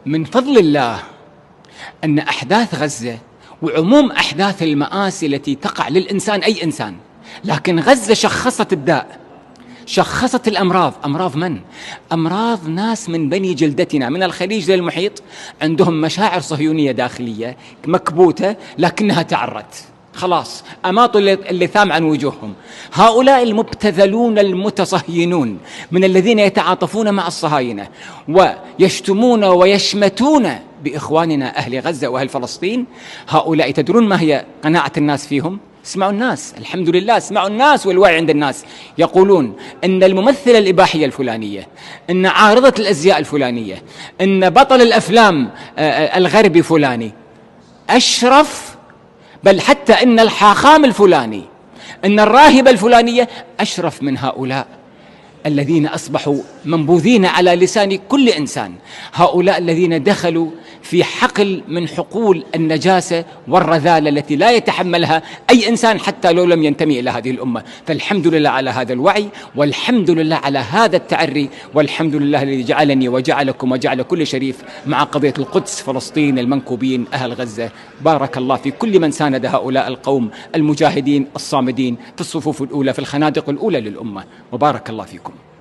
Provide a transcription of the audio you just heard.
من فضل الله أن أحداث غزة وعموم أحداث المآسي التي تقع للإنسان أي إنسان، لكن غزة شخصت الداء، شخصت الأمراض. أمراض من؟ أمراض ناس من بني جلدتنا من الخليج للمحيط، عندهم مشاعر صهيونية داخلية مكبوتة لكنها تعرت، خلاص أماطوا اللثام عن وجوههم. هؤلاء المبتذلون المتصهينون من الذين يتعاطفون مع الصهاينة ويشتمون ويشمتون بإخواننا أهل غزة وأهل فلسطين، هؤلاء تدرون ما هي قناعة الناس فيهم؟ اسمعوا الناس، الحمد لله اسمعوا الناس والوعي عند الناس، يقولون إن الممثلة الإباحية الفلانية، إن عارضة الأزياء الفلانية، إن بطل الأفلام الغربي فلاني أشرف، بل حتى إن الحاخام الفلاني، إن الراهبة الفلانية أشرف من هؤلاء الذين أصبحوا منبوذين على لسان كل إنسان. هؤلاء الذين دخلوا في حقل من حقول النجاسة والرذالة التي لا يتحملها أي إنسان حتى لو لم ينتمي إلى هذه الأمة. فالحمد لله على هذا الوعي، والحمد لله على هذا التعري، والحمد لله الذي جعلني وجعلكم وجعل كل شريف مع قضية القدس، فلسطين، المنكوبين، أهل غزة. بارك الله في كل من ساند هؤلاء القوم المجاهدين الصامدين في الصفوف الأولى في الخنادق الأولى للأمة، وبارك الله فيكم.